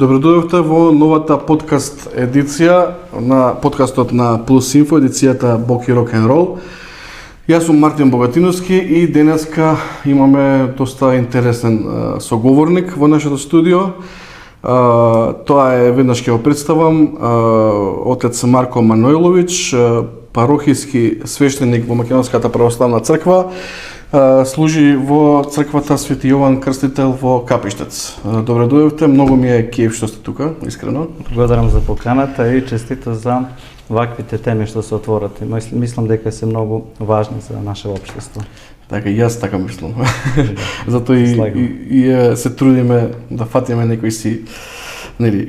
Добро дојдовте во новата подкаст едиција на подкастот на Plus Info, едицијата Бок и Рок н Рол. Јас сум Мартин Богатиновски и денеска имаме доста интересен соговорник во нашето студио. Тоа е, веднаш ќе го представам, отец Марко Манојлович, парохиски свештеник во Македонската православна црква. Служи во црквата Свети Јован Крстител во Капиштец. Добре дојдовте, многу ми е кеф што сте тука, искрено. Благодарам за поканата и честито за ваквите теми што се отворате. Мислам дека се многу важни за наше општество. Така, и јас така мислам. Затоа и се трудиме да фатиме некој си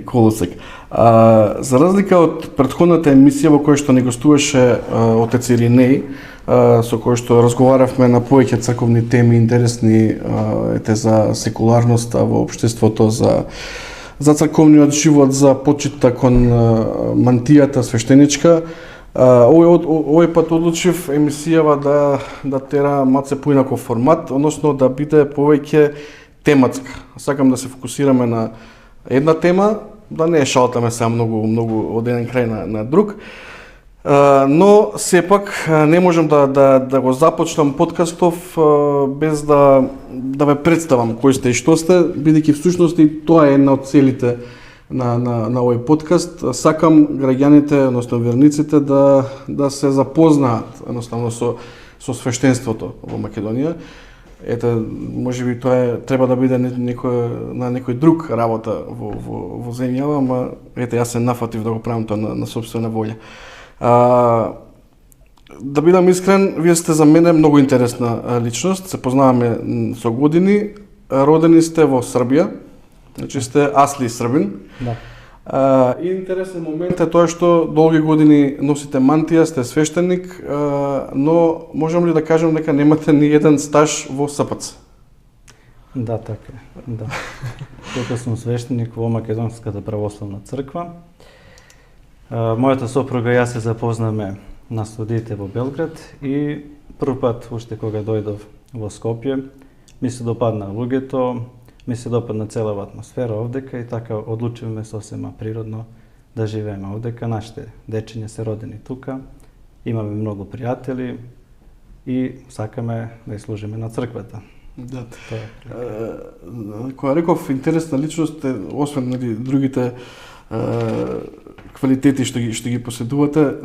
колосек. За разлика од претходната емисија во која што не гостуваше отец Иринеј, со кој што разговаравме на повеќе црковни теми интересни за секуларноста во општеството, за црковниот живот, за почита кон мантијата свештеничка. Овој пат одлучив емисијава да тера малце поинаков формат, односно да биде повеќе тематска. Сакам да се фокусираме на една тема, да не шалтаме сега многу од еден крај на друг. Но сепак не можам да го започнам подкастов без да ве представам кој сте и што сте, бидејќи всушност и тоа е една од целите на овој подкаст. Сакам граѓаните, односно верниците да се запознаат едноставно со свештенството во Македонија. Ете, можеби тоа треба да биде на некој друг работа во земјава, ама ете јас се нафатив да го правам тоа на сопствена волја. Да бидам искрен, вие сте за мене многу интересна личност, се познаваме со години, родени сте во Србија, значи сте асли србин. Да. И интересен момент е тоа што долги години носите мантија, сте свештеник, но можам ли да кажем дека немате ни еден стаж во СПЦ? Да, така е. Да. Тука сум свештеник во Македонската православна црква. Мојата сопруга и јас се запознаме на студиите во Белград и прв пат уште кога дојдов во Скопје ми се допадна луѓето, ми се допадна целава атмосфера овдека и така одлучивме сосема природно да живееме овдека. Нашите дечиња се родени тука, имаме многу пријатели и сакаме да ја служиме на црквата. Да. Кога реков интересна личност, освен другите квалитети што ги поседувате,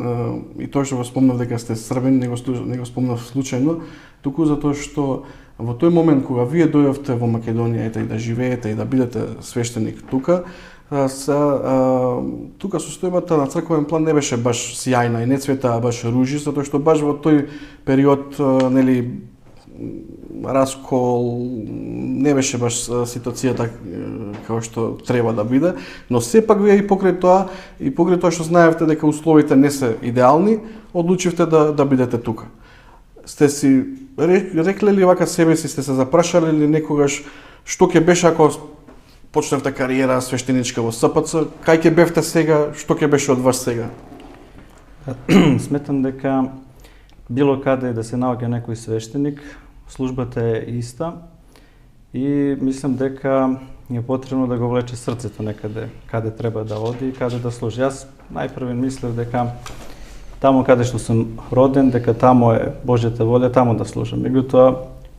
и тоа што го спомнав дека сте србин, не го спомнав случајно, туку затоа што во тој момент кога вие дојдовте во Македонија и да живеете и да бидете свештеник тука, тука состојбата на црковен план не беше баш сјајна и не цветаа баш ружи, затоа што баш во тој период раскол, не беше баш ситуацијата како што треба да биде, но сепак вие и покрај тоа што знаевте дека условите не се идеални, одлучивте да бидете тука. Сте си рекле ли вака себе си, сте се запрашале ли некогаш што ќе беше ако почневте кариера свештеничка во СПЦ, кај ќе бевте сега, што ќе беше од вас сега? Сметам дека било каде да се наоѓа некој свештеник, службата е иста и мислам дека е потребно да го влече срцето некаде, каде треба да оди и каде да служи. Јас најпрви мислев дека таму каде што сум роден, дека таму е Божјата волја, таму да служам. Меѓутоа,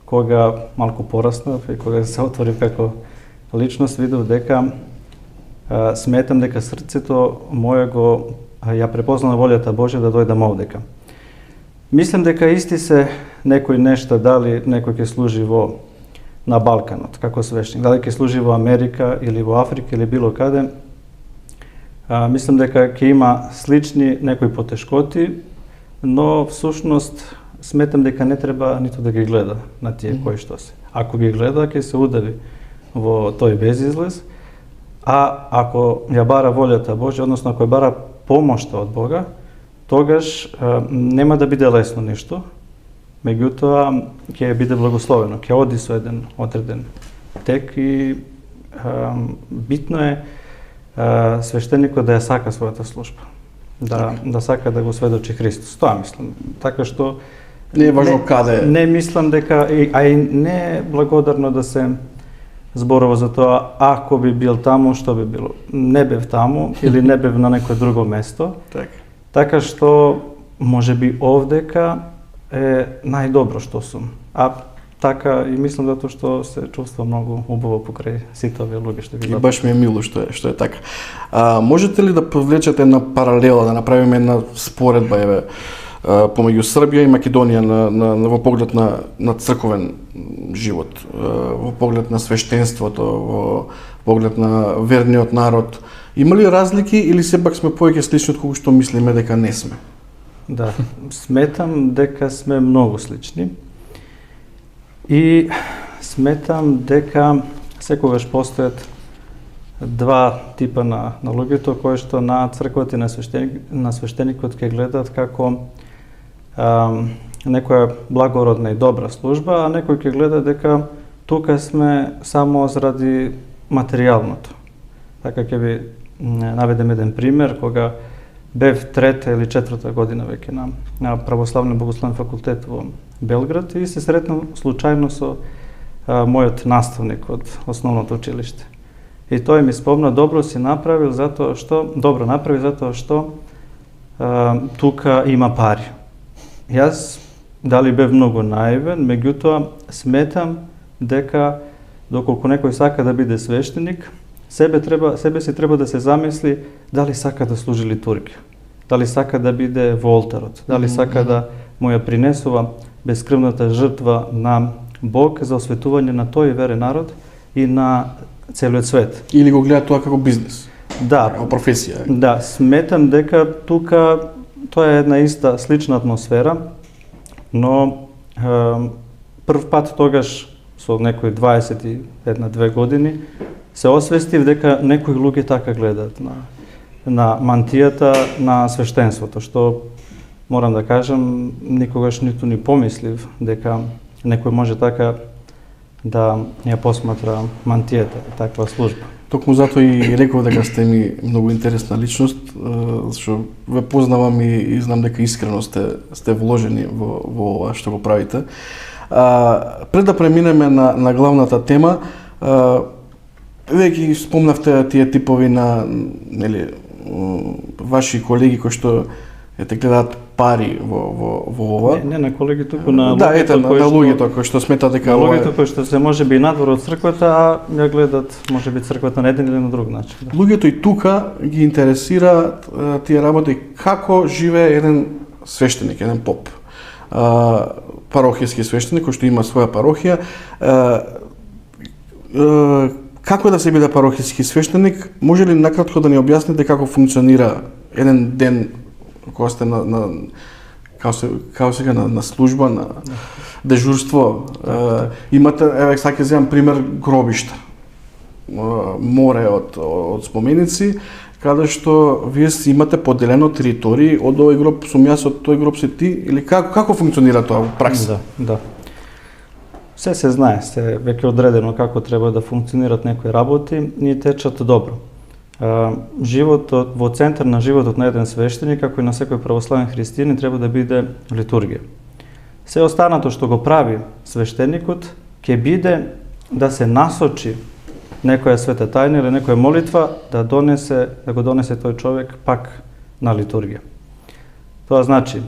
кога малку пораснав и кога се отворив како личност, видов дека сметам дека срцето моје ја препознало волјата Божја да дојдам овдека. Мислам дека исти се некои нешта, дали некој ќе служи на Балканот како свештеник, дали ќе служи во Америка или во Африка или било каде. Мислам дека ќе има слични некои потешкоти, но всушност сметам дека не треба ниту да ги гледа на тие кои што се. Ако ги гледа, ќе се удави во тој безизлез, а ако ја бара волјата Божја, односно ако ја бара помошта од Бога, тогаш нема да биде лесно ништо, меѓутоа ќе биде благословено, ќе оди со еден одреден тек и битно е свештеникот да ја сака својата служба, да сака да го сведочи Христос. Тоа мислам. Така што не е важно каде. Не мислам дека, а и не е благодарно да се зборува за тоа ако би бил таму, што би било. Не бев таму или не бев на некое друго место. Така што можеби овдека е најдобро што сум. А така и мислам затоа што се чувствувам многу убаво покрај сите овие луѓе што ги И баш ми е мило што е така. Можете ли да повлечете една паралела, да направиме една споредба помеѓу Србија и Македонија во поглед на црковен живот, во поглед на свештенството, во поглед на верниот народ? Има ли разлики или сепак сме повеќе слични од кога што мислиме дека не сме? Да, сметам дека сме многу слични. И сметам дека секогаш постојат два типа на луѓето кои што на црквата и на свештеникот ќе гледаат како некоја благородна и добра служба, а некој ќе гледа дека тука сме само заради материјалното. Така ќе ви наведем еден пример, кога бев трета или четврта година веќе на православен богословен факултет во Белград и се сретнав случајно со мојот наставник од основното училиште. И тој ми спомна, добро направи затоа што тука има пари. Јас дали бев многу наивен, меѓутоа сметам дека доколку некој сака да биде свештеник, себе си треба да се замисли дали сака да служи литургија, дали сака да биде во олтарот, дали сака да му ја принесува бескрвната жртва на Бог за осветување на тој верен народ и на целиот свет. Или го гледа тоа како бизнес? Да, како професија. Да, сметам дека тука тоа е една иста слична атмосфера, но прв пат тогаш со некои 21-2 години се освестив дека некои луѓе така гледаат на мантијата, на свештенството, што морам да кажам, никогаш ниту ни помислив дека некој може така да ја посматра мантијата, таква служба. Токму затоа и реков дека сте ми многу интересна личност, што ве познавам и знам дека искрено сте вложени во ова што го правите. Пред да преминеме на главната тема, вие ги спомнавте тие типови на ваши колеги кои што те гледаат пари во ова. Не на колеги, туку на луѓето кои што сметаат дека луѓето кои што се можеби и надвор од црквата, а ја гледат можеби црквата на еден или на друг начин. Да. Луѓето и тука ги интересира тие работи како живее еден свештеник, еден поп. Парохијски свештеник кој што има своја парохија. Како да се биде парохијски свештеник? Може ли накратко да ни објасните како функционира еден ден кога сте на служба, на дежурство? Имате, еве сега ќе земам пример, гробишта. Море од споменици, каде што вие имате поделено територии, од овој гроб сум јас, од тој гроб си ти, или како функционира тоа во пракса? Да. Се знае, се веќе одредено како треба да функционират некои работи и течат добро. Животот, во центар на животот на еден свештеник, како и на секој православен христијанин, треба да биде литургија. Се останато што го прави свештеникот ќе биде да се насочи некоја света тајна или некоја молитва да го донесе тој човек пак на литургија. Тоа значи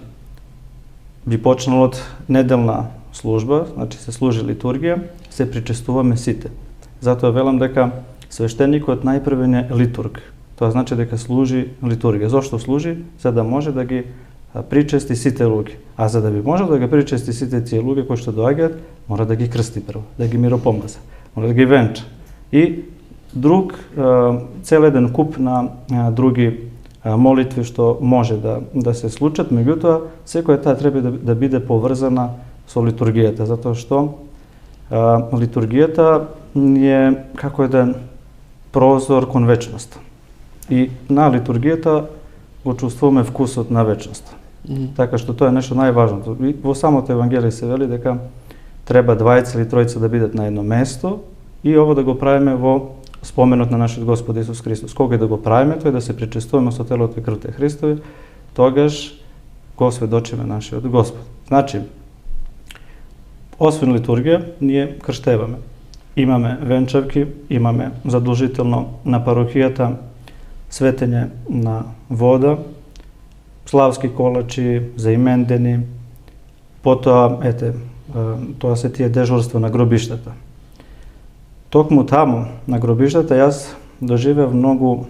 би почнало од неделна служба, значи се служи литургија, се причестуваме сите. Затоа велам дека свештеникот најпрвен е литург. Тоа значи дека служи литургија. Зошто служи? За да може да ги причести сите луѓе. А за да би можел да ги причести сите тие луѓе кои што доаѓаат, мора да ги крсти прво, да ги миропомаза, мора да ги венча. И друг цел еден куп на други молитви што може да се случат, меѓутоа секоја таа треба да биде поврзана со литургијата, затоа што литургијата е како еден прозор кон вечноста. И на литургијата го чувствуваме вкусот на вечноста. Така што тоа е нешто најважното. И во самото Евангелие се вели дека треба двајца или тројца да бидат на едно место и ово да го правиме во споменот на нашиот Господ Исус Христос. Кога да го правиме, тоа е да се причестуваме со телото и крвта Христови, тогаш го сведочиме нашиот Господ. Значи, освен литургија, ние крштеваме. Имаме венчавки, имаме задолжително на парохијата светење на вода, славски колачи, за имендени, потоа, тоа се тие дежурства на гробиштата. Токму таму, на гробиштата, јас доживеав многу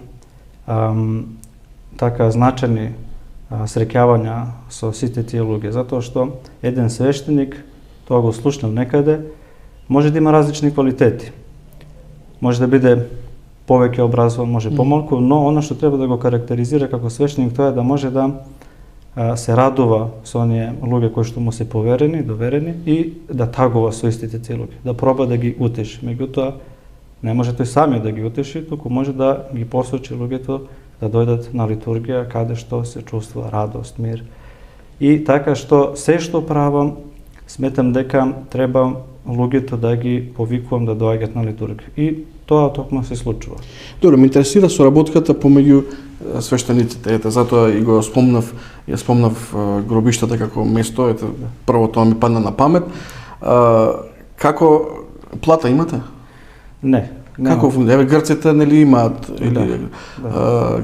така значајни среќавања со сите тие луѓе, затоа што еден свештеник, тоа го слушнав некаде, може да има различни квалитети. Може да биде повеќе образован, може помалку, но она што треба да го карактеризира како свештеник, тоа е да може да се радува со оние луѓе кои што му се поверени, доверени и да тагува со истите тие луѓе, да проба да ги утеши. Меѓутоа, не може тој самиот да ги утеши, туку може да ги посочи луѓето да дојдат на литургија каде што се чувствува радост, мир. И така што се што правам, сметам дека треба луѓето да ги повикувам да доаѓаат на литургија. И тоа токму се случува. Добро, ме интересира соработката помеѓу свештениците. Затоа и го спомнав гробиштата како место, прво тоа ми падна на памет. Како плата имате? Не. Како грците нели имаат или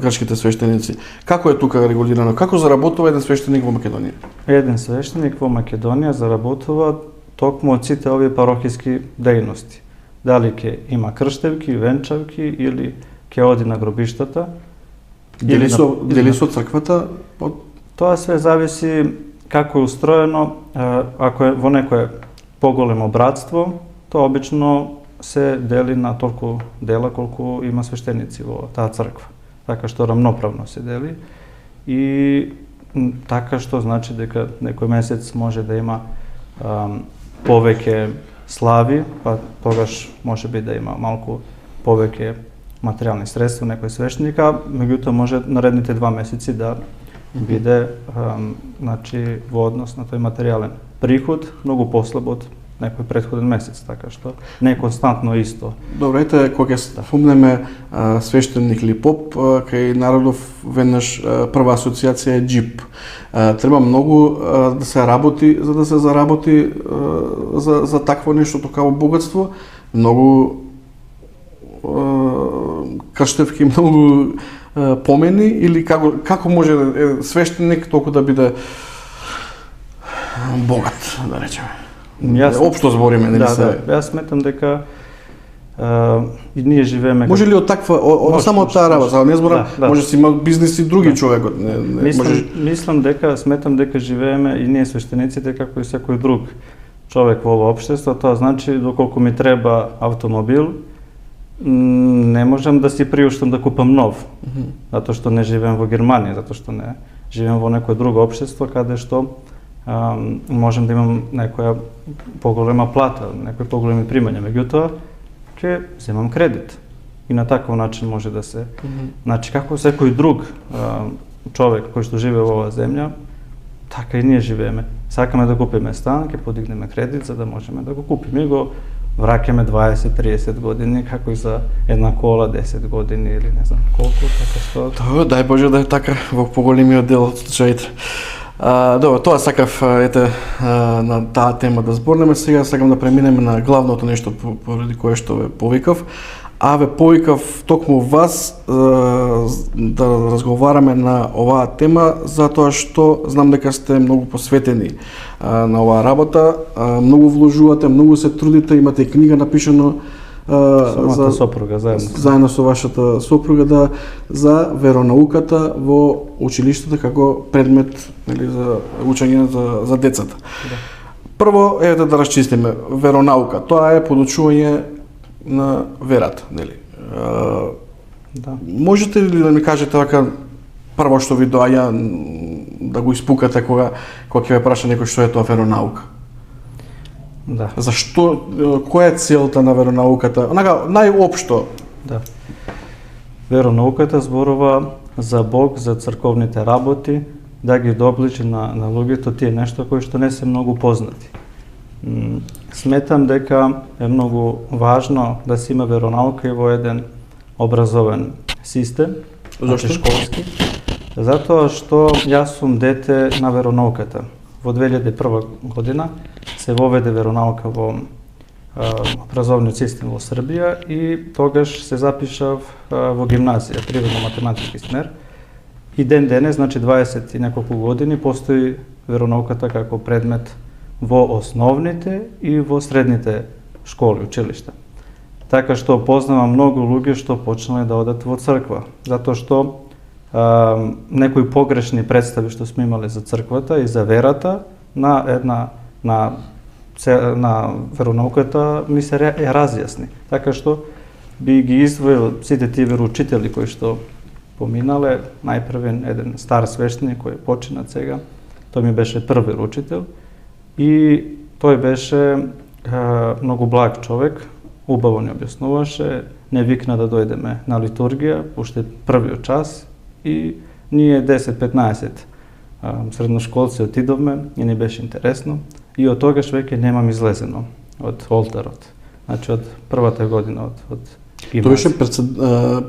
грчките свештеници? Како е тука регулирано? Како заработува еден свештеник во Македонија? Еден свештеник во Македонија заработува токму од сите овие парохиски дејности. Дали ќе има крштевки, венчавки или ќе оди на гробиштата. Дели со црквата? Тоа све зависи како е устроено. Ако е во некое поголемо братство, тоа обично се дели на толку дела колку има свештеници во таа црква. Така што рамноправно се дели и така што значи дека некој месец може да има повеќе слави, па тогаш може би да има малку повеќе материјални средства некој свештеник, а меѓутоа може наредните 2 месеци да биде значи во однос на тој материјален приход многу послаб од некој претходен месец, така што не е константно исто. Добре, кога ќе спомнеме свештеник или поп, кај народов веднаш прва асоциација е џип. Треба многу да се работи за да се заработи за такво нешто такаво богатство, многу крштевки, многу помени или како може свештеник толку да биде богат, да речеме. Општо збориме, нели се? Јас сметам дека и ние живееме. Може ли од таква, само од таа работа, не зборам, може си има бизнис и други човекот, сметам дека живееме и ние свештениците како и секој друг човек во ова општество, тоа значи доколку ми треба автомобил, не можам да си приуштам да купам нов, затоа што не живеем во Германија, затоа што не живеем во некое друго општество каде што можем да имам некоја поголема плата, некои поголеми примања, меѓутоа ќе земам кредит. И на таков начин може да се... Значи, како секој друг човек кој што живее во оваа земја, така и ние живееме. Сакаме да купиме стан, ќе подигнеме кредит за да можеме да го купиме и го враќаме 20-30 години, како и за една кола 10 години или не знам колку, така што... Тоа, дај Боже да е така во поголемиот дел од случаите. Добро, тоа сакав на таа тема да зборнеме. Сега сакам да преминеме на главното нешто поради кое што ве повикав. Ве повикав токму вас да разговараме на оваа тема, затоа што знам дека сте многу посветени на оваа работа, многу вложувате, многу се трудите, имате и книга напишано за сопруга, заедно со вашата сопруга, за веронауката во училиштето како предмет, нели, за учење за децата. Прво, да расчистиме, веронаука, тоа е подучување на верата, нели? Можете ли да ми кажете така прво што ви доаѓа да го испукате кога ќе ве праша некој што е тоа веронаука? Да. Зашто, која е целта на веронауката? Онака, најопшто. Да. Веронауката зборува за Бог, за црковните работи, да ги доближи на луѓето тие нешто кои што не се многу познати. Сметам дека е многу важно да се има веронаука и во еден образовен систем, Зашто? школски, затоа што јас сум дете на веронауката. Во 2001 година се воведе веронаука во образовниот систем во Србија и тогаш се запишав во гимназија, природно-математички смер. И ден денес, значи 20 и неколку години, постои веронауката како предмет во основните и во средните школи, училишта. Така што познавам многу луѓе што почнале да одат во црква, затоа што некои погрешни представи што сме имале за црквата и за верата на веронауката ми се разјасни. Така што би ги издвоил сите тие вероучители кои што поминале, најпрвен еден стар свештеник кој почина сега, тој ми беше прв вероучител и тој беше многу благ човек, убаво ни објаснуваше, не викна да дојдеме на литургија, уште првиот час и ние 10-15 средношколци отидовме и ни беше интересно и од тогаш веќе немам излезено од олтарот. Значи од првата година од гимназија. Тој беше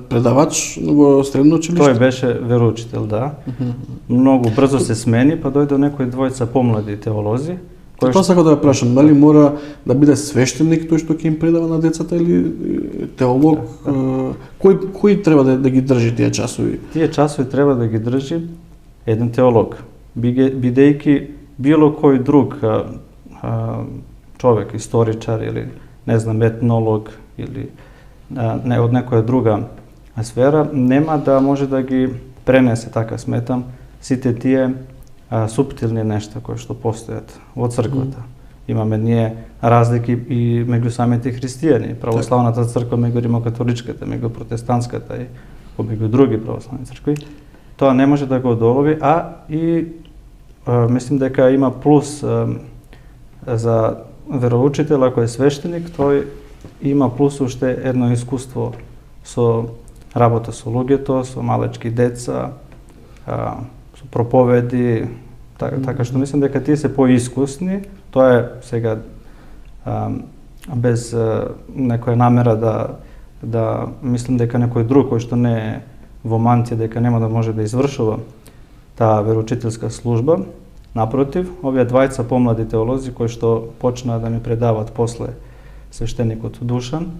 предавач во средно училиште? Тој беше вероучител, да. Многу брзо се смени, па дојде некои двојца помлади теолози. Тоа сакам да ја прашам, дали мора да биде свештеник тој што ќе им предава на децата или теолог? Кој треба да ги држи тие часови? Тие часови треба да ги држи еден теолог, бидејќи било кој друг човек, историчар или не знам етнолог или од некоја друга сфера нема да може да ги пренесе, така сметам, сите тие суптилни нешта кои што постојат во црквата. Имаме ние разлики и меѓу самите христијани, православната црква меѓу римокатоличката, меѓу протестантската и меѓу други православни цркви. Тоа не може да го одолови, и мислим дека има плюс за вероучител, ако е свештеник, тој има плюс уште едно искуство со работа со луѓето, со малечки деца, со проповеди, така што мислам дека тие се поискусни. Тоа е сега без некоја намера да мислам дека некој друг кој што не е во мантија дека нема да може да извршува таа вероучителска служба. Напротив, овие двајца помлади теолози кои што почнаа да ми предават после свештеникот Душан,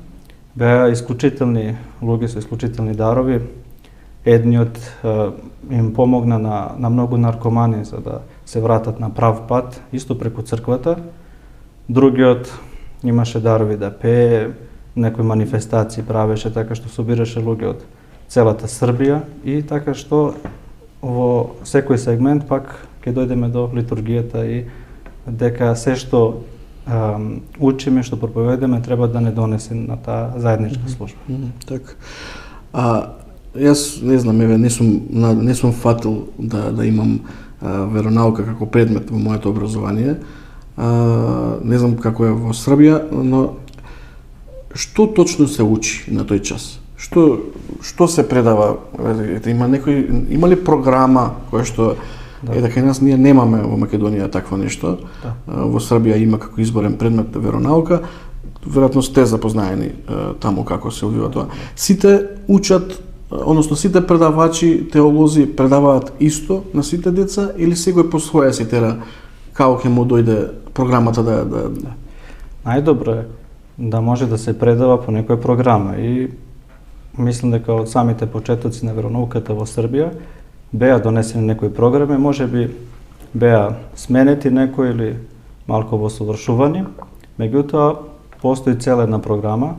беа исклучителни луѓе со исклучителни дарови. Едниот им помогна на многу наркомани за да се вратат на прав пат, исто преку црквата. Другиот имаше дарови да пее, некои манифестации правеше, така што собираше луѓе од целата Србија и така што во секој сегмент пак ќе дојдеме до литургијата и дека се што учиме, што проповедаме, треба да не донесе на таа заедничка служба. Така. Јас не знам, не сум фатил да имам веронаука како предмет во моето образование. Не знам како е во Србија, но што точно се учи на тој час? Што се предава? Има ли програма која што дека нас ние немаме во Македонија такво нешто? Да. Во Србија има како изборен предмет веронаука. Веројатно сте запознаени таму како се одвива тоа. Сите учат, односно сите предавачи, теолози предаваат исто на сите деца или секој по своја си тера како ќе му дојде програмата да. Најдобро е да може да се предава по некоја програма и мислам дека од самите почетоци на веронауката во Србија беа донесени некои програми, можеби беа сменети некои или малку во совршувани, меѓутоа постои цела една програма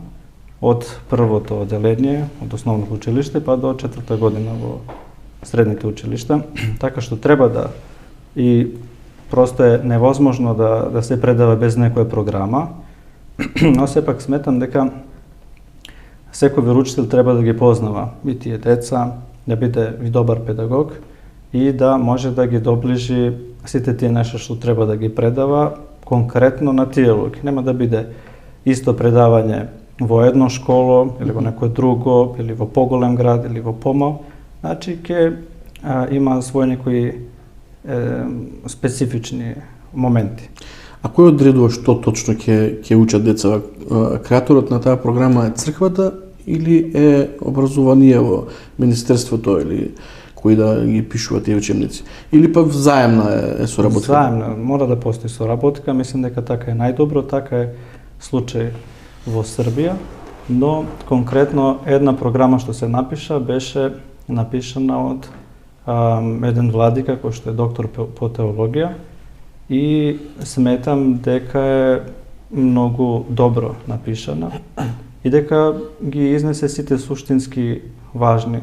од првото одделение, од основното училиште, па до 4-та година во средните училишта, така што треба да и просто е невозможно да се предава без некоја програма, но сепак сметам дека секој вероучител треба да ги познава и тие деца, да биде и добар педагог и да може да ги доближи сите тие нешта што треба да ги предава конкретно на тие луѓе. Нема да биде исто предавање во едно школо или во некој друго, или во поголем град, или во помал. Значи, ќе има своји некои специфични моменти. А кој одредува што точно ќе учат деца? Креаторот на таа програма е црквата или е образованиево, министерството или кои да ги пишуваат тие учебници? Или па взаемна е соработка? Взаемна, мора да постои соработка, мислам дека така е најдобро, така е случај во Србија, но конкретно една програма што се напиша беше напишана од еден владика кој што е доктор по теологија и сметам дека е многу добро напишана и дека ги изнесе сите суштински важни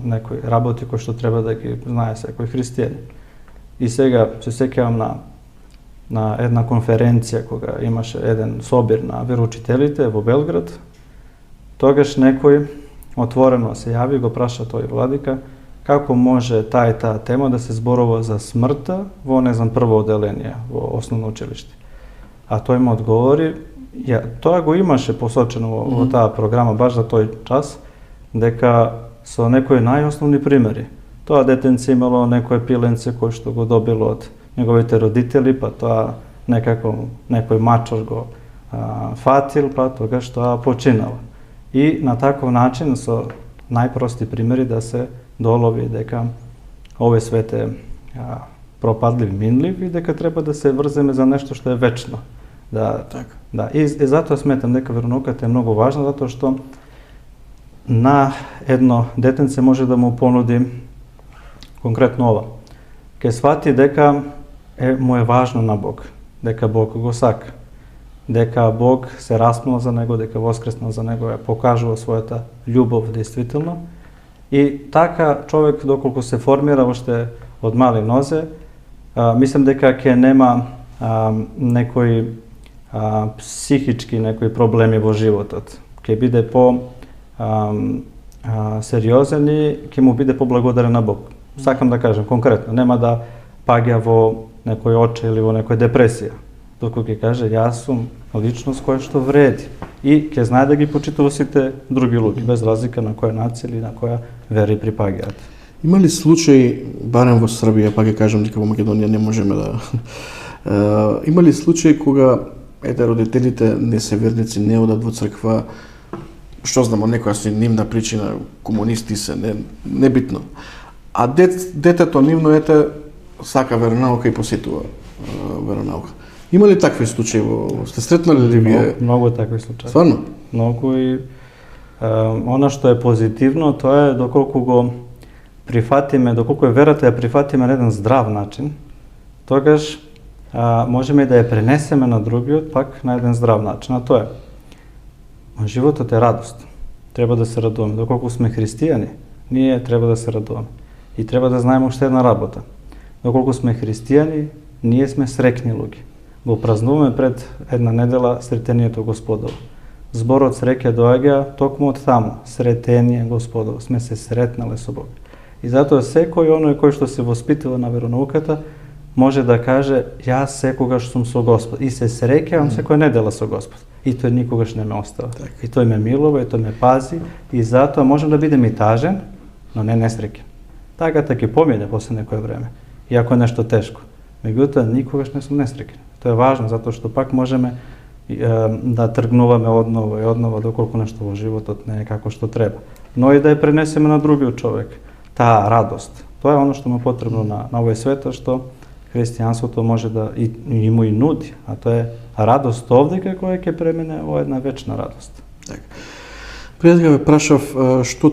некои работи кои што треба да ги знае секој христијанин. И сега се сеќавам на една конференција кога имаше еден собир на вероучителите во Белград, тогаш некој отворено се јави и го праша тој владика како може таа и таа тема да се зборува за смртта во, не знам, прво оделение во основно училиште. А тој му одговори, тоа го имаше посочено во таа програма баш за тој час, дека со некои најосновни примери. Тоа детенце имало некое пиленце кој што го добило од неговите родители, па тоа некако некој мачор го фатил, па тогаш тоа починало. И на таков начин со најпрости примери да се долови дека овој свет е пропадлив, минлив и дека треба да се врземе за нешто што е вечно. И затоа сметам дека веронауката е многу важна, затоа што на едно детенце може да му понуди конкретно ова. Ке свати дека му е важно на Бог, дека Бог го сака, дека Бог се распнал за него, дека воскреснал за него, ја покажува својата љубов действително. И така човек доколку се формира уште од мали нозе, мислам дека ќе нема некои психички некои проблеми во животот. Ќе биде по сериозен и ќе му биде поблагодарен на Бог. Сакам да кажем конкретно, нема да паѓа во некој оче или во некоја депресија. Доколку ќе каже јас сум личност која што вреди и ќе знае да ги почитува сите други луѓе без разлика на која нација или на која вери припаѓаат. Има ли случаи, барем во Србија, па ќе кажам дека во Македонија не можеме да има ли случаи кога родителите не се верници, не одат во црква, што знамо, некоја си нивна причина, комунисти се, небитно. А детето нивно сака веронаука и посетува веронаука. Има ли такви случаи? Сте сретнали ли вие? Многу такви случаи. Стварно? Многу и она што е позитивно, тоа е доколку го прифатиме, доколку верата ја прифатиме на еден здрав начин, тогаш можеме да ја пренесеме на другиот пак на еден здрав начин. А тоа е, животот е радост. Треба да се радуваме. Доколку сме христијани, ние треба да се радуваме. И треба да знаеме уште една работа. Доколку сме христијани, ние сме срекни луѓе. Го празнуваме пред една недела сретението Господово. Зборот среќа доаѓа токму од таму. Сретение Господово. Сме се сретнале со Бог. И затоа секој оној кој што се воспитува на веронауката може да каже јас секогаш сум со Господ и се среќавам секоја недела со Господ. И тој никогаш не ме остава. И тој ме милува, и тој ме пази и затоа можам да бидем и тажен, но не несреќен. Тагата ќе помине после некое време, иако е нешто тешко. Меѓутоа никогаш не сум несреќен. Тоа е важно затоа што пак можеме да тргнуваме однова и однова доколку нешто во животот не е како што треба. Но и да ја пренесеме на другиот човек. Таа радост. Тоа е оно што му потребно на овој свет, што христијанството може да и му и нуди, а тоа е радост овдека која ќе премине во една вечна радост. Така. Пред да ве прашав што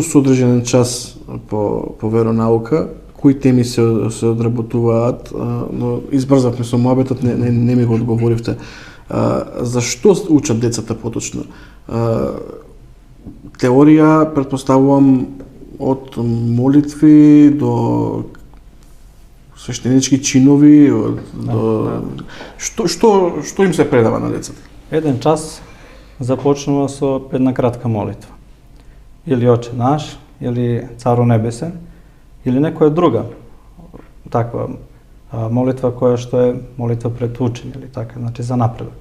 со одржен час по веронаука, кои теми се одработуваат, но избрзавме со муабетот, не ми го одговоривте. Зашто учат децата поточно? Теорија, предпоставувам, од молитви до свештенички чинови, што им се предава на децата? Еден час започнува со една кратка молитва. Или Оче наш, или Царо небесен, или некоја друга таква молитва која што е молитва пред учење, или така, значи за напредок.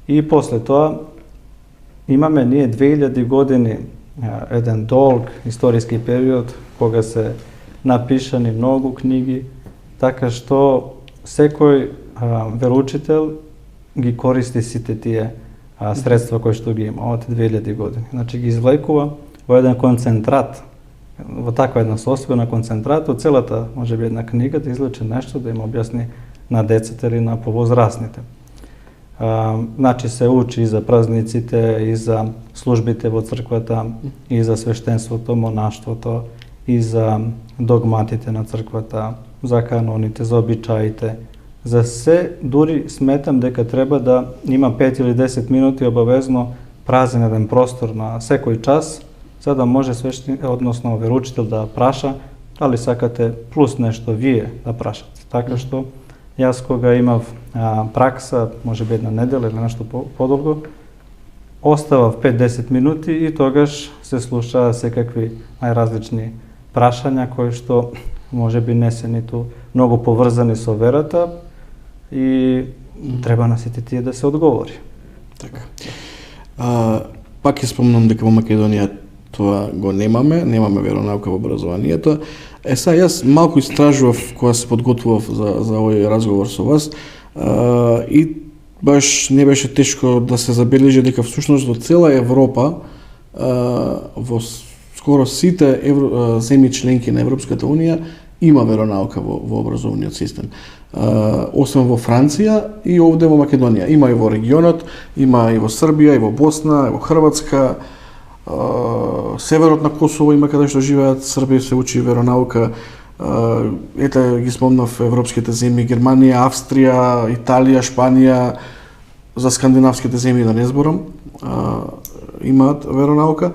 И после тоа имаме ние 2000 години еден долг историски период кога се напишани многу книги, така што секој вероучител ги користи сите тие средства кои што ги има од 2000 години. Значи ги извлекува во еден концентрат, во таква една состојба концентрат од целата, можеби една книга да извлече нешто да им објасни на децата или на повозрастните. Значи се учи и за празниците, и за службите во црквата, и за свештенството, монаштвото, и за догматите на црквата, за каноните, за обичаите. За се, дури сметам дека треба да има 5 или 10 минути обавезно празен еден простор на секој час, за да може односно вероучител да праша, дали сакате плюс нешто вие да прашате. Така што јас кога имав пракса, може би една недела или нешто подолго, оставав 5-10 минути и тогаш се слушаа секакви најразлични прашања кои што може би не се ниту многу поврзани со верата и треба на сите тие да се одговори. Така. Пак ќе спомнам дека во Македонија тоа го немаме веронаука во образованието. Сега јас малку истражував кога се подготвував за овој разговор со вас и баш не беше тешко да се забележи дека всушност во цела Европа во скоро сите земји членки на Европската унија има веронаука во образовниот систем. Освен во Франција и овде во Македонија. Има и во регионот, има и во Србија, и во Босна, и во Хрватска, северот на Косово има каде што живеат Срби, се учи веронаука. Ете ги спомнав европските земји, Германија, Австрија, Италија, Шпанија, за скандинавските земји да не зборам, имаат веронаука.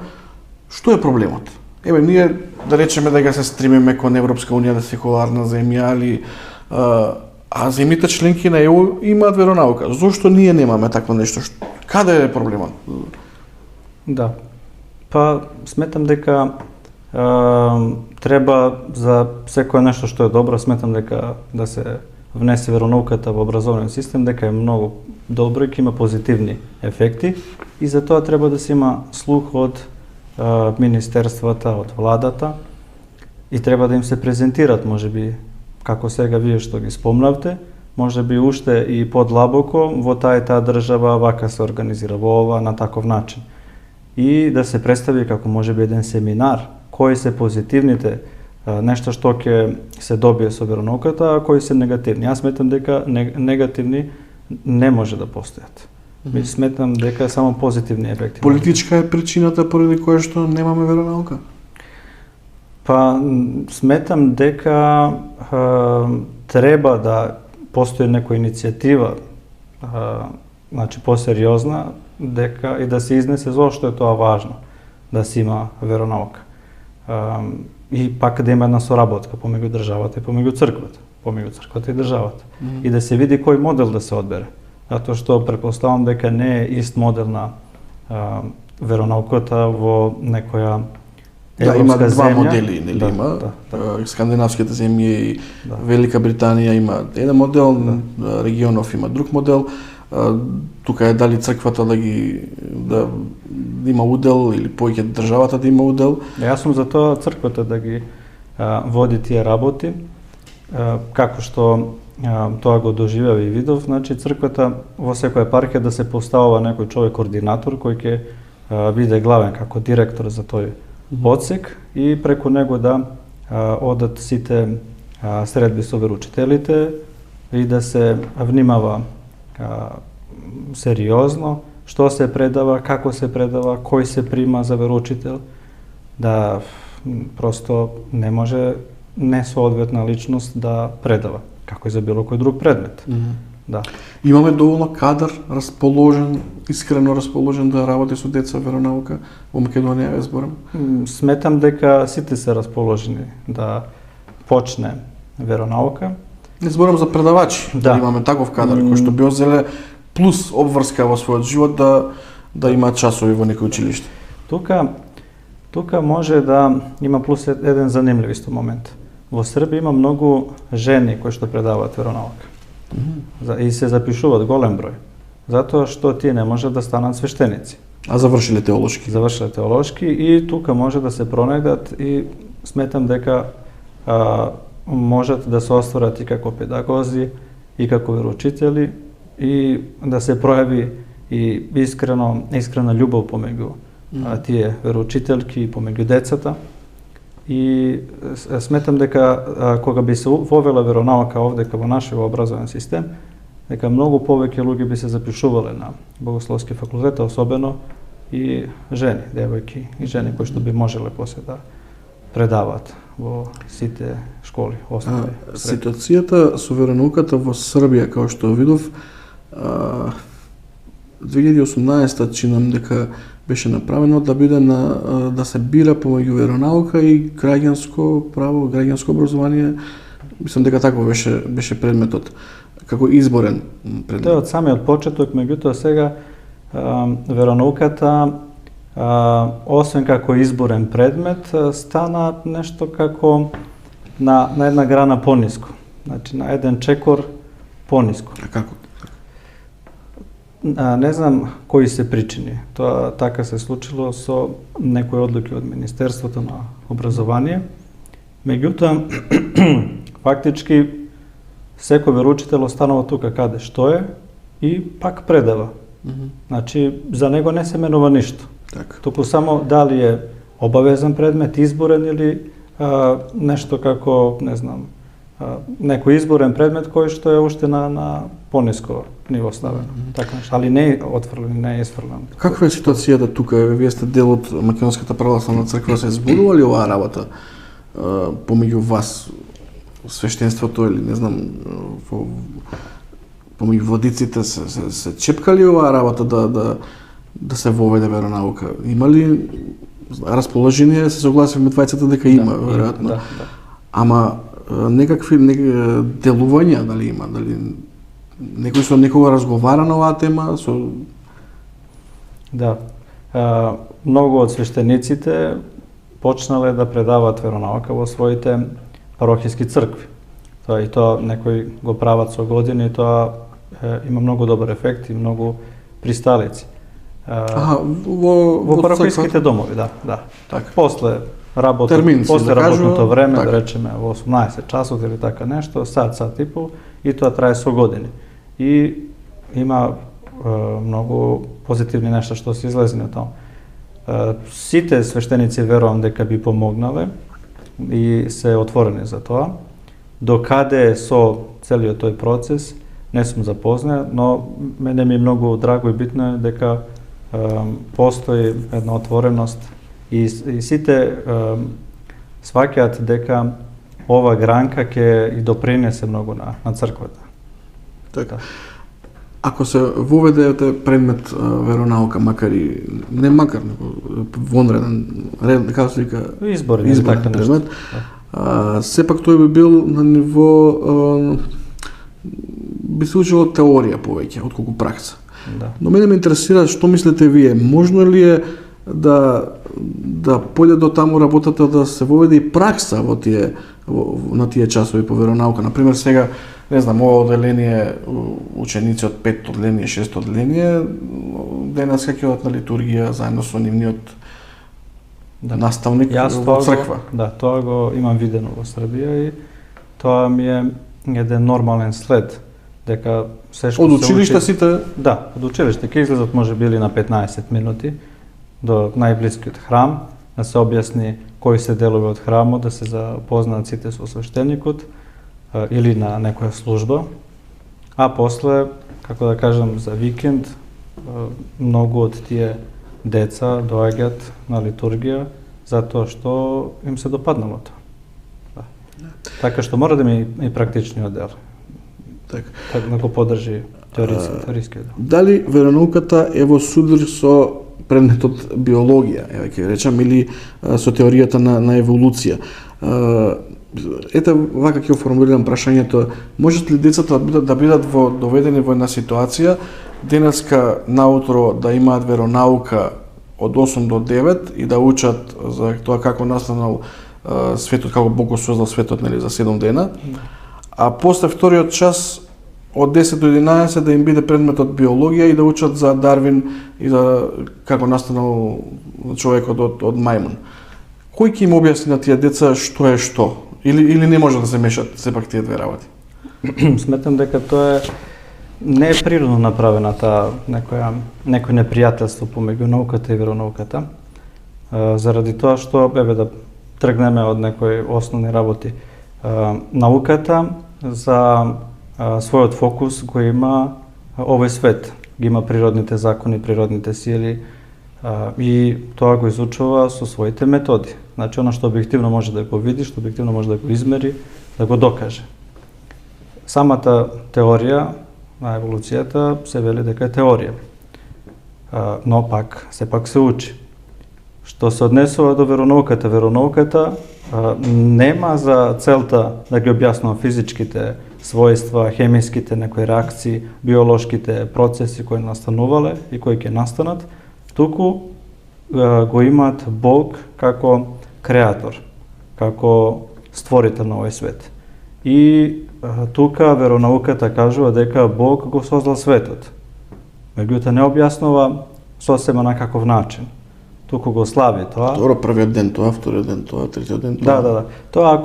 Што е проблемот? Ние да речеме дека се стримиме кон Европска унија да секуларна земја, али а земјите членки на ЕУ имаат веронаука. Зошто ние немаме такво нешто? Каде е проблемот? Да. Па сметам дека треба за секое нешто што е добро, сметам дека да се внесе веронауката во образовниот систем, дека е многу добро и ќе има позитивни ефекти и за тоа треба да се има слух од министерствата, од владата и треба да им се презентират, можеби, како сега вие што ги спомнавте, можеби уште и подлабоко во таа држава вака се организира, во ова на таков начин. И да се представи како можеби еден семинар, кои се позитивните нешто што ќе се добие со веронауката, а кои се негативни. Јас сметам дека негативни не може да постојат. Сметам дека само позитивни ефекти. Политичка е причината поради која што немаме веронаука? Па сметам дека треба да постои некоја иницијатива, значи посериозна, дека и да се изнесе зошто е тоа важно да се има веронаука. И пак да има една соработка помеѓу државата и помеѓу црквата и државата. И да се види кој модел да се одбере. Затоа што претпоставам дека не е ист модел на веронауката во некоја има два модели, нели има. Скандинавските земји и Велика Британија има еден модел, регионов има друг модел. Тука е дали црквата да има удел или повеќе државата да има удел. Јас сум за тоа црквата да ги води тие работи, како што тоа го доживеав и видов, значи црквата во секоја епархија да се поставува некој човек координатор кој ќе биде главен како директор за тој одсек и преку него да одат сите средби со вероучителите и да се внимава сериозно што се предава, како се предава, кој се прима за вероучител, да просто не може несоодветна личност да предава, како и за било кој друг предмет. Да. Имаме доволно кадар расположен, искрено расположен да работи со деца веронаука во Македонија, ја зборам? Сметам дека сите се расположени да почне веронаука. Не зборам за предавачи, да имаме таков кадар кој што би озеле плюс обврска во својот живот да има часови во некој училиште. Тука може да има плюс еден занимлив исто момент. Во Србија има многу жени кои што предаваат веронаука. И се запишуваат голем број. Затоа што тие не може да станат свештеници. А завршиле теолошки? Завршиле теолошки и тука може да се пронајдат и сметам дека можат да се остварат и како педагози, и како вероучители, и да се пројави и искрена љубов помеѓу тие вероучителки и помеѓу децата. И сметам дека кога би се вовела веронаука овде во нашиот образовен систем, дека многу повеќе луѓе би се запишувале на Богословски факултет, особено и жени, девојки и жени кои што би можеле после да предаваат во сите школи, основни. Ситуацијата со веронауката во Србија, како што видов, 2018 чинам дека беше направено да биде да се бира помеѓу веронаука и граѓанско право, граѓанско образование. Мислам дека така беше предметот, како изборен предмет. Тоа од самиот почеток, меѓутоа сега веронауката освен како изборен предмет стана нешто како на една грана пониско. Значи на еден чекор пониско. А како? Не знам кои се причини. Тоа така се случило со некои одлуки од Министерството на образование. Меѓутоа, фактички, секој вероучител останува тука каде што е и пак предава. Значи, за него не се менува ништо. Туку само дали е обавезен предмет, изборен или нешто како, не знам, некој изборен предмет кој што е уште на пониско ниво ставено. Така нешто, али не е отфрлен, не е исфрлен. Каква е ситуацијата тука? Вие сте дел од Македонската православна црква, се зборува ли оваа работа помеѓу вас, свештенството или не знам, помеѓу владиците се чепка ли оваа работа да се воведе веронаука? Има ли расположение, се согласивме двајцата дека има, веројатно. Да. Ама некакви делувања дали има, дали некој со некога разговара на оваа тема, Да. Многу од свештениците почнале да предаваат веронаука во своите парохиски цркви. Тоа некои го прават со години и тоа има многу добар ефект и многу присталици. Во парохиските домови, да. Так. После работното време, да речеме во 18 часот или така нешто, сат и пол, и тоа трае со години. И има многу позитивни нешта што се излезни од тоа. Сите свештеници верувам дека би помогнале и се отворени за тоа. До каде со целиот тој процес не сум запознат, но мене ми е многу драго и битно е дека постои една отвореност и сите сваќаат дека ова гранка ќе и допринесе многу на црквата. Така. Ако се воведе предмет веронаука, макар и не вонреден, како се вика, изборен предмет, сепак тој би бил на ниво би се учило теорија повеќе отколку пракса. Да. Но мене ме интересира што мислите вие, можно ли е да појде до таму работата да се воведе и пракса на тие часови по веронаука. Например, сега, не знам, ова оделение, ученици од 5 оделение, 6 оделение, денес ќе одат на литургија заедно со нивниот наставник во црква. Да, тоа го имам видено во Србија и тоа ми е еден нормален след, дека сешко од училиште сите? Да, од училиште ќе излезат можеби или на 15 минути до најблискиот храм, да се објасни кои се делови од храмот, да се запознаат сите со свештеникот или на некоја служба, а после, како да кажам, за викенд многу од тие деца доаѓаат на литургија затоа што им се допаднало тоа. Да. Така што мора да има и практичниот дел. Така да го подржи теорискиот дел. Дали веронауката е во судар со предметот биологија, ќе речам, или со теоријата на еволуција? Ете, вака ќе формулирам прашањето, можат ли децата да бидат доведени во една ситуација, денеска наутро да имаат веронаука од 8 до 9 и да учат за тоа како настанал светот, како Бог го создал светот, нели, за 7 дена, а после вториот час од 10 до 11 да им биде предметот биологија и да учат за Дарвин и за како настанал човекот од мајмун. Кој ќе им објасни на тие деца што е што? Или не може да се мешат сепак тие две работи? Сметам дека тоа не е природно направена таа некој непријателство помеѓу науката и веронауката. Заради тоа што да тргнеме од некои основни работи. Науката за својот фокус го има овој свет, ги има природните закони, природните сили и тоа го изучува со своите методи. Значи, оно што објективно може да го види, што објективно може да го измери, да го докаже. Самата теорија на еволуцијата се вели дека е теорија, но пак, сепак се учи. Што се однесува до веронауката нема за целта да ги објаснува физичките својства, хемиските некои реакции, биолошките процеси кои настанувале и кои ќе настанат, туку го имаат Бог како креатор, како створител на овој свет. И тука веронауката кажува дека Бог го создал светот. Меѓутоа не објаснува сосема на каков начин. Туку го слави тоа. Добро, првиот ден тоа, вториот ден тоа, третиот ден тоа. Да. Тоа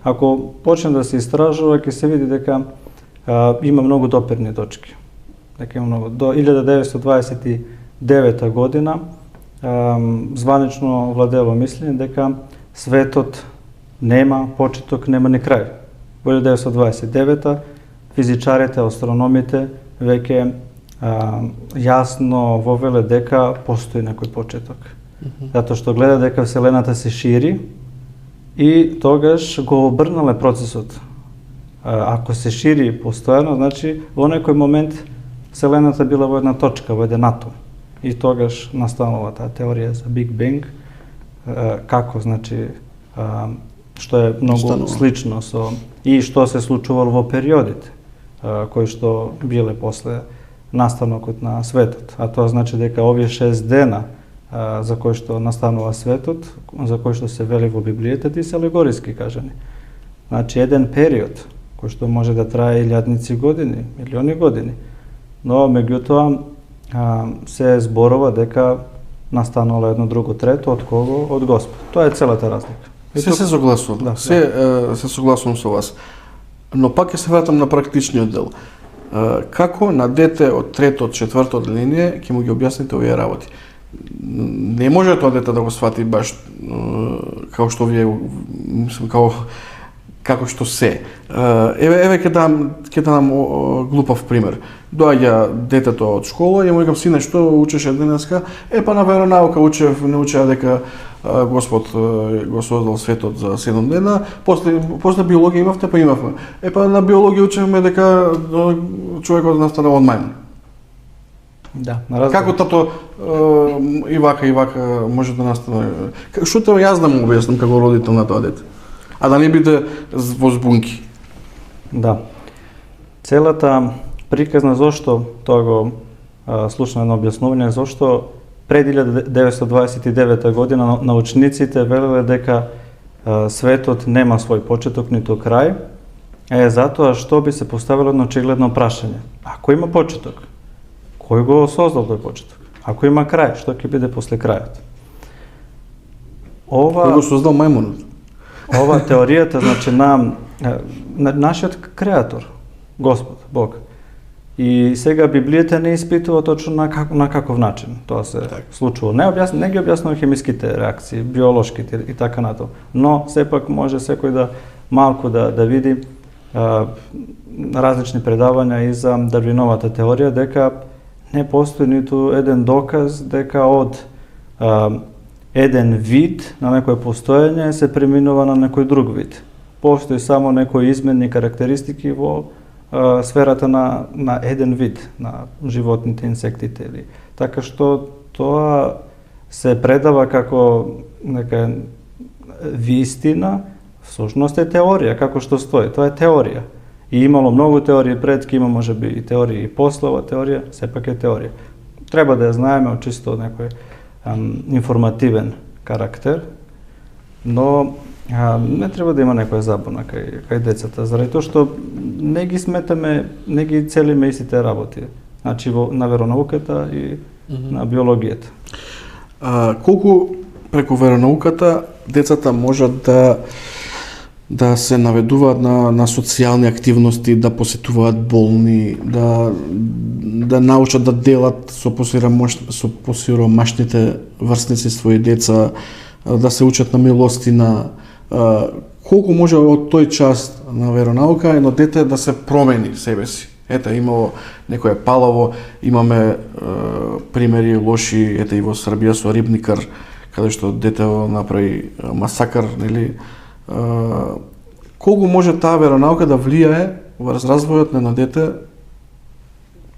ако почне да се истражува, ќе се види дека има многу допирни точки. Дека има многу. До 1929 година званично владеело мислење дека светот нема почеток, нема ни крај. Во 1929 физичарите, астрономите веќе јасно вовеле дека постои некој почеток. Затоа што гледа дека Вселената се шири и тогаш го обрнале процесот. Ако се шири постојано, значи во некој момент Вселената била во една точка, во еден атом. И тогаш настанува таа теорија за Big Bang, како, значи, што е многу слично со и што се случувало во периодите, кои што биле после настанокот на светот. А тоа значи дека овие 6 дена за кои што настанува светот, за кои што се вели во Библијата, ти се алегориски кажани. Значи, еден период, кој што може да трае илјадници години, милиони години, но меѓутоа се зборува дека настанало едно друго трето, од кого? Од Господ. Тоа е целата разлика. Се согласувам. Да, се согласувам со вас. Но пак ќе се вратам на практичниот дел. Како на дете од третот, четвртот линија ќе му ги објасните овие работи? Не може тоа дете да го свати баш како што вие, мислам, како што се. Еве ќе дам глупав пример. Доаѓа детето од школа и му викам: сине, што учеше денеска? Па на веронаука учев, не учеа дека Господ го создал светот за 7 дена, после биологија имавте, па имавме. Па на биологија учевме дека човекот настанал од мајмун. Да, како тато и вака може да настане? Што треба јас да му објаснам како родител на тоа дете? А да не биде во збунки. Да. Целата приказна зошто тоа го слушна на објаснување, зошто пред 1929 година научниците велеле дека светот нема свој почеток ниту крај, е затоа што би се поставило едно очигледно прашање. Ако има почеток, кој го создал тој почеток? Ако има крај, што ќе биде после крајот? Кој го создал мајмунот? Ова теоријата, значи, на нашиот креатор, Господ, Бог. И сега Библијата не испитува точно на каков начин тоа се случува. Не ги објаснува хемиските реакции, биолошките и така натаму. Но сепак може секој да малку да види различни предавања и за Дарвиновата теорија, дека не постои ниту еден доказ дека од еден вид на некој постоење се преминува на некој друг вид. Постои само некои изменни карактеристики во сферата на еден вид, на животните, инсектите. Така што тоа се предава како нека вистина, всушност е теорија, како што стои. Тоа е теорија. И имало многу теории пред, има можеби и теории и после ова теорија, сепак е теорија. Треба да ја знаеме од чисто некој информативен карактер, но не треба да има некоја забуна кај децата, заради тоа што не ги сметаме, не ги целиме истите работи, значи на веронауката и на биологијата. Колку преку веронауката децата можат да се наведуваат на социјални активности, да посетуваат болни, да научат да делат со посиромашните врсници своји деца, да се учат на милостина. Колку може од тој час на веронаука, едно дете да се промени себе си. Ете, имало некое палаво, имаме примери лоши, ете и во Србија со Рибникар, каде што детево направи масакар, нели? Колку може таа веронаука да влијае во развојот на едно дете,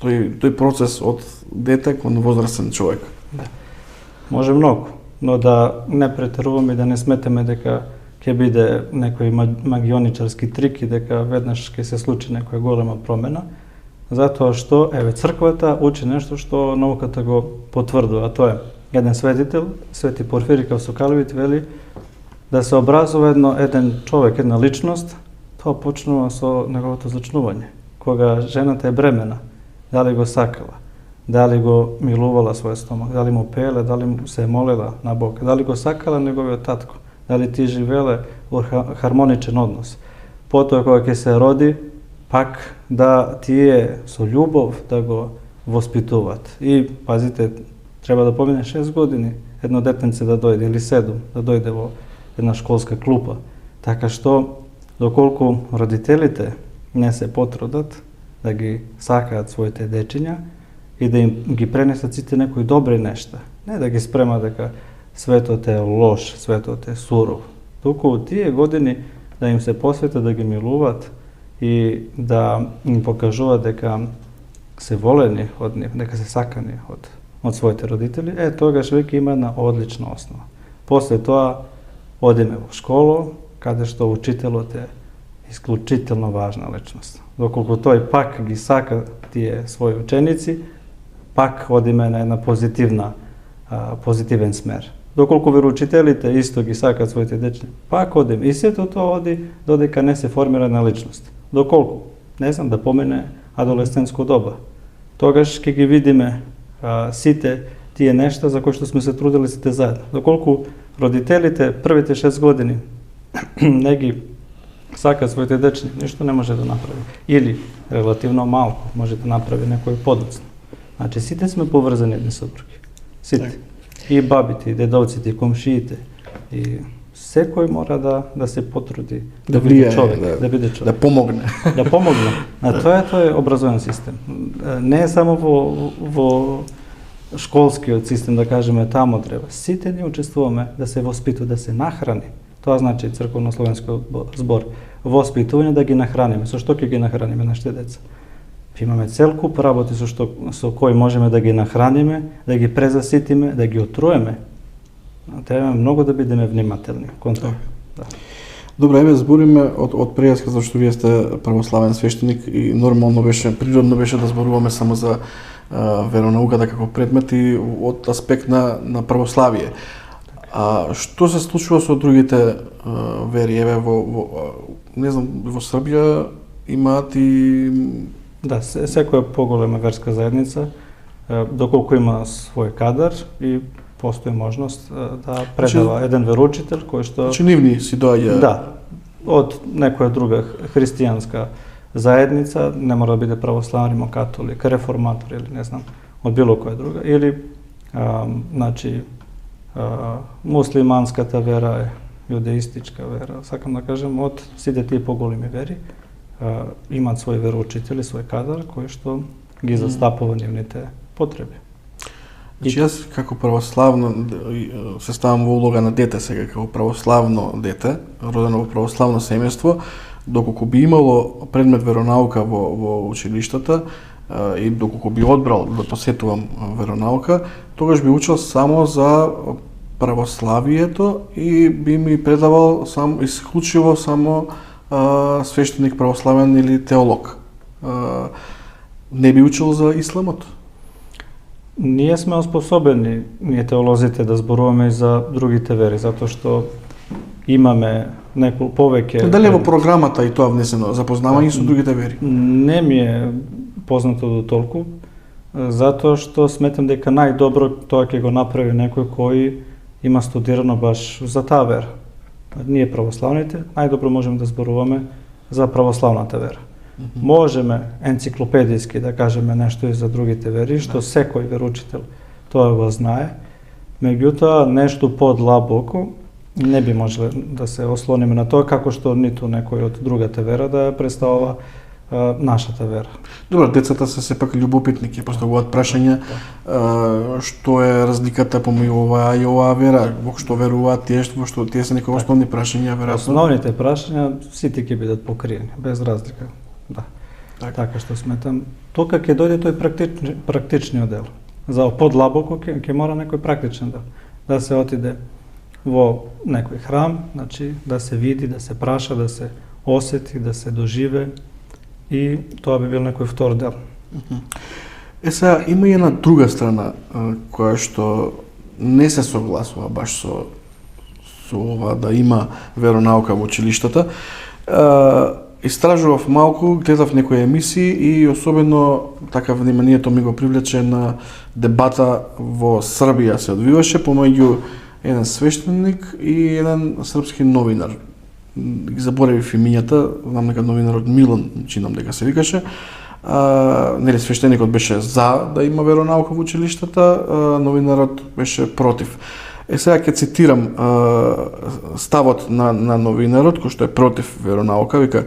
тој процес од дете кон возрастен човек? Да. Може многу, но да не претеруваме и да не сметаме дека ќе биде некој магионичарски трик и дека веднаш ќе се случи некоја голема промена, затоа што црквата учи нешто што науката го потврдува, тоа е еден светител, Свети Порфири Кавсокалевит, вели да се образува еден човек, една личност, тоа почнува со неговото зачнување. Кога жената е бремена, дали го сакала, дали го милувала својот стомак, дали му пееле, дали му се молела на Бог, дали го сакала неговиот татко, дали ти живеле во хармоничен однос. Потоа кога ќе се роди, пак да тие со љубов да го воспитуваат. И пазите, треба да помине 6 години едно детенце да дојде, или 7, да дојде во една школска клупа. Така што, доколку родителите не се потрудат да ги сакаат своите дечиња и да им ги пренесат сите некои добри нешта, не да ги спрема дека светот е лош, светот е суров, туку тие години да им се посветат да ги милуваат и да им покажуваат дека се волени од нив, дека се сакани од своите родители, тогаш веќе има една одлична основа. После тоа одиме во школа, каде што учителот е исклучително важна личност. Доколку тој пак ги сака тие своји ученици, пак одиме на една позитивен смер. Доколку вероучителите исто ги сакаат своите дечи, пак одиме. И сето тоа оди додека не се формира една личност. Доколку, не знам, да помине адолесцентско доба. Тогаш ќе ги видиме сите тие нешта за кои што сме се трудили сите заедно. Доколку родителите првите 6 години не ги сакаат своите дечни, ништо не може да направи. Или релативно малку може да направи некој подоцна. Значи сите сме поврзани едни со други. Сите. И бабите, и дедовците, и комшиите. И секој мора да се потруди да биде човек, да биде човек. Да помогне. Да помогне. Тоа е образовен систем. Не е само во школскиот систем, да кажеме, тамо треба. Сите ни учествуваме да се воспитува, да се нахрани. Тоа значи црковно-словенскиот збор. Воспитување да ги нахраниме. Со што ќе ги нахраниме нашите деца? Имаме цел куп работи со кои можеме да ги нахраниме, да ги презаситиме, да ги отруеме. Треба многу да бидеме внимателни кон тоа. Да. Добре, збориме од пријаска, зашто вие сте православен свештеник и нормално беше, природно беше да зборуваме само за веронауката како предмет и од аспект на православие. Што се случува со другите вери? Еве не знам, во Србија имаат и... Да, секоја поголема верска заедница, доколку има свој кадар и постои можност да предава еден вероучител кој што... Значи нивни си доаѓа... Да, од некоја друга христијанска заедница, не мора да биде православен, католик, реформатор или не знам, од било која друга, или значи муслиманската вера е јудеистичка вера, сакам да кажем, од сите тие поголеми вери имаат свој вероучители, свој кадар кој што ги застапува нивните потреби. Значи јас како православно се ставам во улога на дете сега, како православно дете, родено во православно семејство, доколку би имало предмет веронаука во училиштата и доколку би одбрал да посетувам веронаука, тогаш би учел само за православието и би ми предавал исклучиво само свештеник православен или теолог. Не би учил за исламот? Ние сме оспособени, ние теолозите, да зборуваме и за другите вери, затоа што имаме повеќе... Дали во програмата и тоа внесено, запознавање со другите вери? Не ми е познато до толку, затоа што сметам дека најдобро тоа ќе го направи некој кој има студирано баш за таа вера. Ние православните најдобро можеме да зборуваме за православната вера. Можеме енциклопедиски да кажеме нешто и за другите вери, што секој вероучител тоа го знае. Меѓутоа, нешто подлабоко Не би можеле да се ослониме на тоа, како што ниту некој од другата вера да представува нашата вера. Добро, децата се сепак љубопитни, ќе поставуваат прашања што е разликата помеѓу оваа и оваа вера, во што веруваат тие, во што тие се некои основни прашања, веројатно. Основните прашања сите ќе бидат покриени, без разлика. Да. Така што сметам, тука ќе дојде тој практичниот дел. За подлабоко ќе мора некој практичен дел. Да се отиде во некој храм, значи да се види, да се праша, да се осети, да се доживе, и тоа би бил некој втор дел. Сега, има и една друга страна која што не се согласува баш со ова да има веронаука во училиштата. Истражував малку, гледав некои емисии и особено така вниманието ми го привлече на дебата во Србија се одвиваше помеѓу еден свештеник и еден српски новинар. Ги заборавив имињата, знам дека новинарот Милан, чинам дека се викаше. Нели свештеникот беше за да има веронаука во училиштата, новинарот беше против. Сега ќе цитирам ставот на новинарот кој што е против веронаука, вика: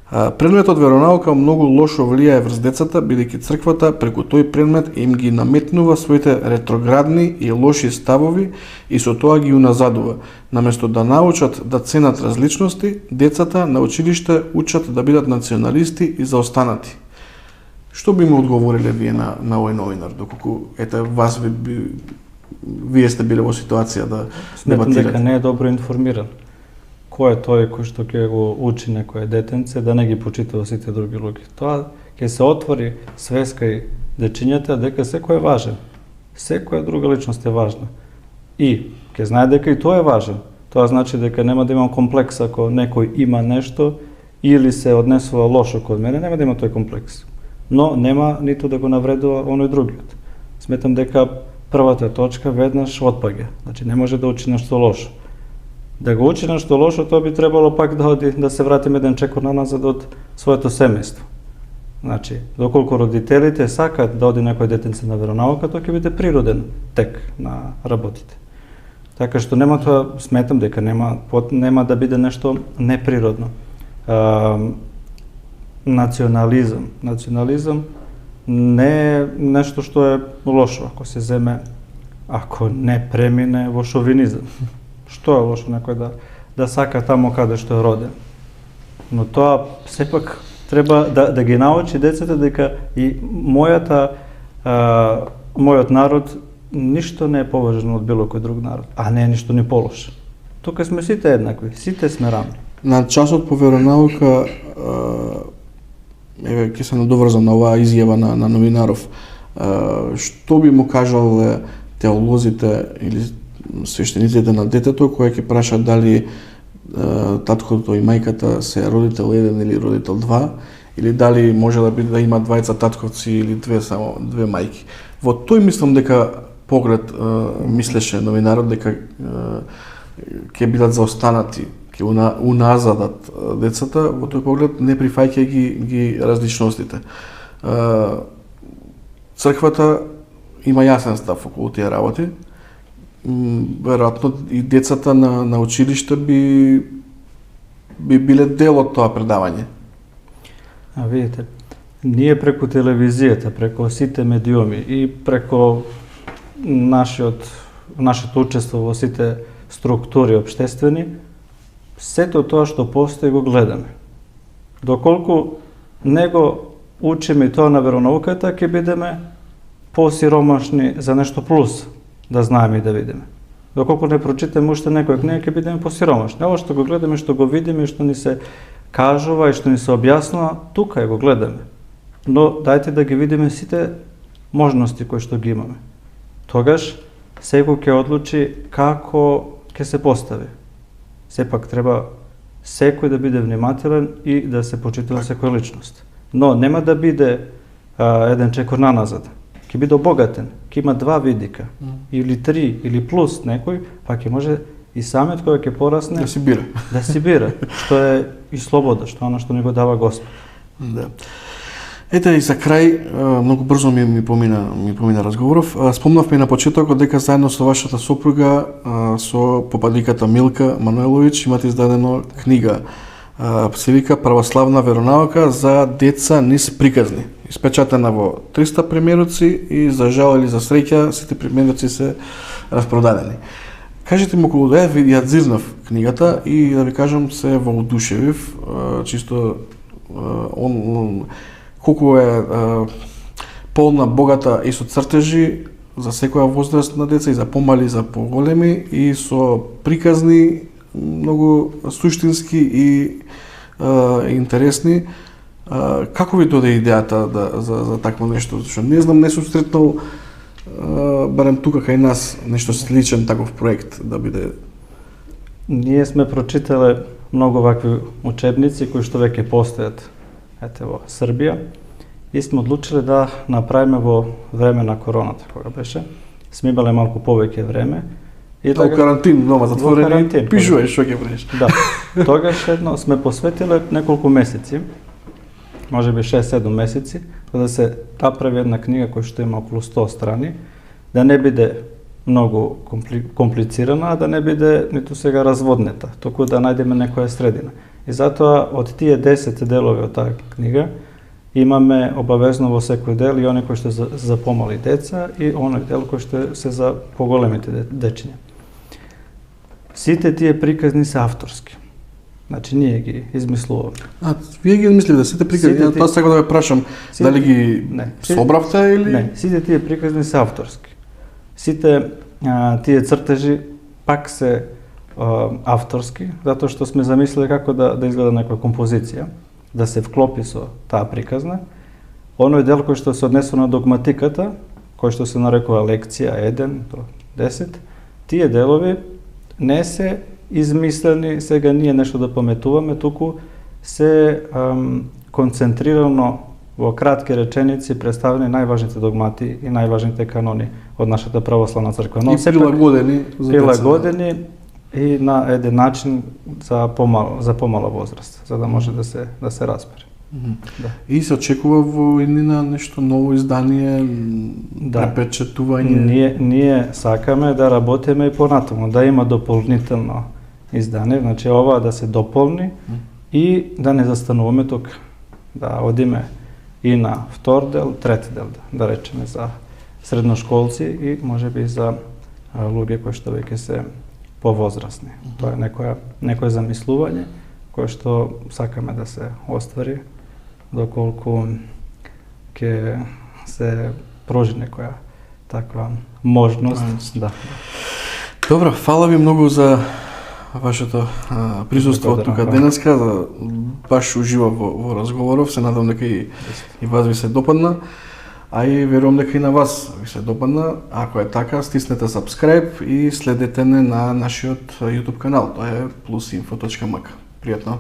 предметот веронаука многу лошо влијае врз децата, бидејќи црквата преку тој предмет им ги наметнува своите ретроградни и лоши ставови и со тоа ги уназадува. Наместо да научат да ценат различности, децата на училиште учат да бидат националисти и заостанати. Што би му одговориле вие на овој новинар, доколку вас вие сте биле во ситуација да Сметам дека не е добро информиран. Кој е тој кој што ќе го учи некое детенце да не ги почитува сите други луѓе. Тоа ќе се отвори свеска и дечињата дека секој е важен. Секоја друга личност е важна. И ќе знае дека и тој е важен. Тоа значи дека нема да имам комплекс ако некој има нешто или се однесува лошо код мене, нема да има тој комплекс. Но нема ниту да го навредува оној другиот. Сметам дека првата точка веднаш отпаѓа. Значи не може да учи нешто лошо. Да го учи нешто лошо, тоа би требало пак да оди да се вратиме еден чекор назад од своето семејство. Значи, доколку родителите сакаат да оди некој детенце на веронаука, тоа ќе биде природен тек на работите. Така што нема тоа, сметам дека нема да биде нешто неприродно. Национализам не е нешто што е лошо, ако не премине во шовинизам. Што е лошо некој да сака тамо каде што е роден. Но тоа сепак треба да ги научи децата дека и мојот народ ништо не е поважно од било кој друг народ, а не е ништо ни полошо. Тука сме сите еднакви, сите сме равни. На часот по веронаука ќе се надоврзам на оваа изјава на новинаров. Што би му кажал теолозите или свештениците на детето кои ќе прашаат дали таткото и мајката се родител 1 или родител 2, или дали може да има двајца татковци или две мајки. Во тој мислам дека поглед мислеше новинарот дека ќе бидат заостанати, ќе уназадат децата, во тој поглед не прифаќа ги различностите. Црквата има јасен став околу тие работи. Веројатно и децата на училиште би биле дел од тоа предавање. Видите, ние преку телевизијата, преку сите медиуми и преку нашето учество во сите структури општествени, сето тоа што постои го гледаме. Доколку не го учиме тоа на веронауката, ќе бидеме посиромашни за нешто плюс, да знаеме и да видиме. Доколку не прочитаме уште некоја книга, ќе бидеме посиромашни. Ово што го гледаме, што го видиме, што ни се кажува и што ни се објаснува, тука го гледаме. Но дајте да ги видиме сите можности кои што ги имаме. Тогаш секој ќе одлучи како ќе се постави. Сепак треба секој да биде внимателен и да се почитува секоја личност. Но нема да биде еден чекор наназад. Ќе биде обогатен, ќе има 2 видика, или 3, или плюс некој, па ќе може и самиот кој ќе порасне да си бира, што е и слобода, што оно што ни го дава Господ. Да. Ете и за крај, многу брзо ми помина разговоров. Спомнавме на почетокот дека заедно со вашата сопруга, со попадиката Милка Мануеловиќ, имате издадено книга. Се вика Православна веронаука за деца низ приказни. Испечатена во 300 примероци и за жал или за среќа сите примероци се распродадени. Кажете ми околу да ја зизнав книгата и да ви кажам се воодушевив, чисто колку е полна, богата и со цртежи за секоја возраст на деца, и за помали, и за поголеми, и со приказни многу суштински и интересни. Како ви доде идејата за такво нешто? Што не знам, не сум сретнал барем тука кај нас нешто сличен таков проект да биде. Ние сме прочитале многу вакви учебници кои што веќе постојат во Србија и сме одлучиле да направиме во време на короната кога беше. Сме имале малку повеќе време. И во карантин, дома затворени, пишуваш што ќе правиш. Да. Тогаш едно сме посветиле неколку месеци, можеби 6-7 месеци, за да се направи една книга која што има околу 100 страни, да не биде многу комплицирана, а да не биде ниту сега разводнета, току да најдеме некоја средина. И затоа од тие 10 делови од таа книга имаме обавезно во секој дел и оној кој што е за помали деца и оној дел кој што се за поголемите дечиња. Сите тие приказни се авторски. Значи ние ги измислуваме. Вие ги измисливте сите приказни? Тоа сега да ве прашам, дали ги собравте или? Не, сите тие приказни се авторски. Сите тие цртежи пак се авторски, затоа што сме замислили како да изгледа некоја композиција, да се вклопи со таа приказна. Оној дел кој што се однесува на догматиката, кој што се нарекува лекција 1 до 10, тие делови не се измислени сега ние нешто да паметуваме, туку се концентрирано во кратки реченици представени најважните догмати и најважните канони од нашата православна црква. Но и прилагодени за деца. Прилагодени и на еден начин за помала возраст, за да може да се разбере. Да. И се очекува во иднина нешто ново издание, препечатување? Ние сакаме да работиме и понатаму, да има дополнително издание, значи ова да се дополни и да не застануваме тука. Да одиме и на втор дел, трети дел, да речеме за средношколци и можеби за луѓе кои што веќе се повозрастни. Тоа е некое замислување кое што сакаме да се оствари доколку ќе се прожи некоја таква можност. Да. Добро, фала ви многу за вашето присуство тука денеска, баш уживав во разговоров, се надам дека и вас ви се допадна, а и верувам дека и на вас ви се допадна. Ако е така, стиснете subscribe и следете не на нашиот YouTube канал, тоа е plusinfo.mk. Пријатно!